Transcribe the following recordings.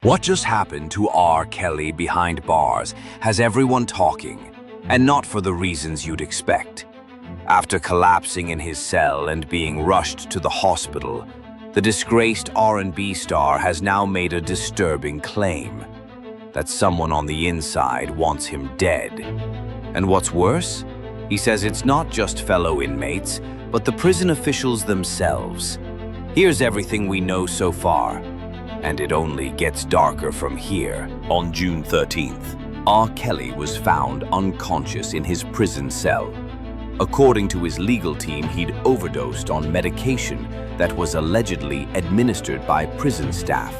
What just happened to R. Kelly behind bars has everyone talking, and not for the reasons you'd expect. After collapsing in his cell and being rushed to the hospital, the disgraced R&B star has now made a disturbing claim that someone on the inside wants him dead. And what's worse, he says it's not just fellow inmates, but the prison officials themselves. Here's everything we know so far, and it only gets darker from here. On June 13th, R. Kelly was found unconscious in his prison cell. According to his legal team, he'd overdosed on medication that was allegedly administered by prison staff.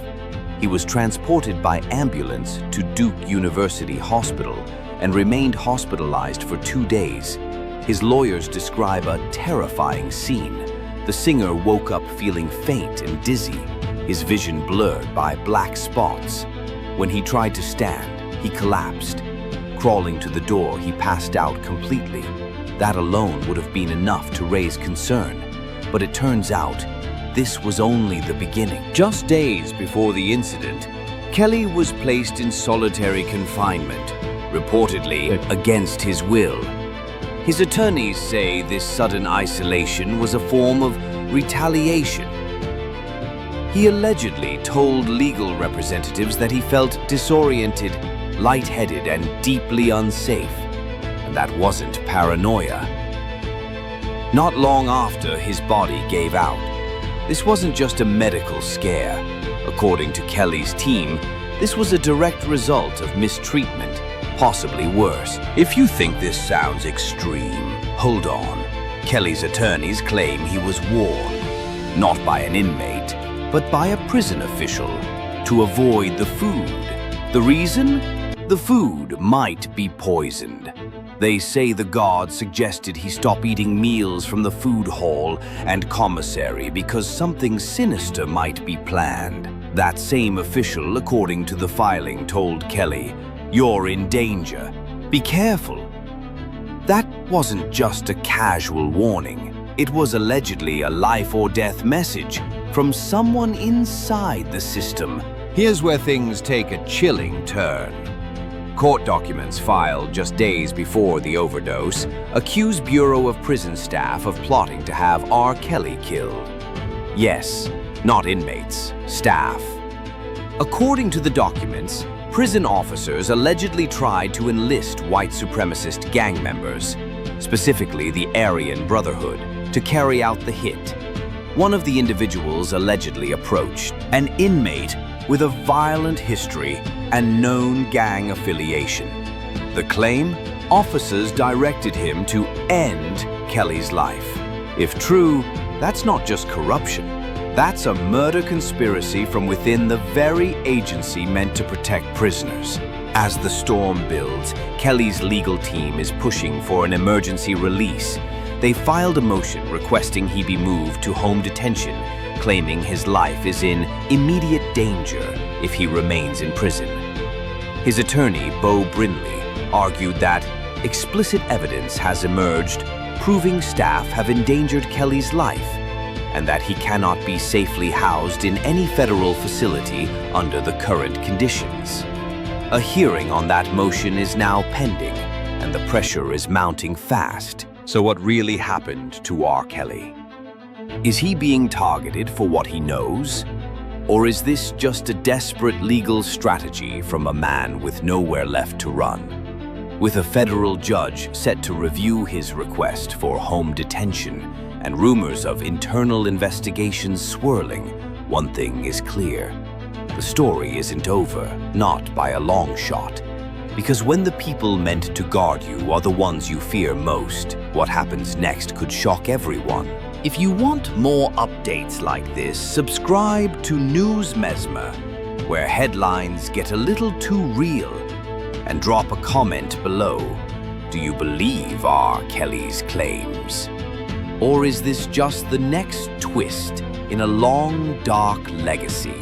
He was transported by ambulance to Duke University Hospital and remained hospitalized for 2 days. His lawyers describe a terrifying scene. The singer woke up feeling faint and dizzy, his vision blurred by black spots. When he tried to stand, he collapsed. Crawling to the door, he passed out completely. That alone would have been enough to raise concern. But it turns out, this was only the beginning. Just days before the incident, Kelly was placed in solitary confinement, reportedly against his will. His attorneys say this sudden isolation was a form of retaliation. He allegedly told legal representatives that he felt disoriented, lightheaded, and deeply unsafe. And that wasn't paranoia. Not long after, his body gave out. This wasn't just a medical scare. According to Kelly's team, this was a direct result of mistreatment, possibly worse. If you think this sounds extreme, hold on. Kelly's attorneys claim he was warned, not by an inmate, but by a prison official, to avoid the food. The reason? The food might be poisoned. They say the guard suggested he stop eating meals from the food hall and commissary because something sinister might be planned. That same official, according to the filing, told Kelly, "You're in danger. Be careful." That wasn't just a casual warning. It was allegedly a life or death message from someone inside the system. Here's where things take a chilling turn. Court documents filed just days before the overdose accuse Bureau of Prison staff of plotting to have R. Kelly killed. Yes, not inmates, staff. According to the documents, prison officers allegedly tried to enlist white supremacist gang members, specifically the Aryan Brotherhood, to carry out the hit. One of the individuals allegedly approached an inmate with a violent history and known gang affiliation. The claim? Officers directed him to end Kelly's life. If true, that's not just corruption. That's a murder conspiracy from within the very agency meant to protect prisoners. As the storm builds, Kelly's legal team is pushing for an emergency release. They filed a motion requesting he be moved to home detention, claiming his life is in immediate danger if he remains in prison. His attorney, Bo Brinley, argued that explicit evidence has emerged proving staff have endangered Kelly's life, and that he cannot be safely housed in any federal facility under the current conditions. A hearing on that motion is now pending, and the pressure is mounting fast. So what really happened to R. Kelly? Is he being targeted for what he knows? Or is this just a desperate legal strategy from a man with nowhere left to run? With a federal judge set to review his request for home detention and rumors of internal investigations swirling, one thing is clear. The story isn't over, not by a long shot. Because when the people meant to guard you are the ones you fear most, what happens next could shock everyone. If you want more updates like this, subscribe to News Mesmer, where headlines get a little too real, and drop a comment below. Do you believe R. Kelly's claims? Or is this just the next twist in a long, dark legacy?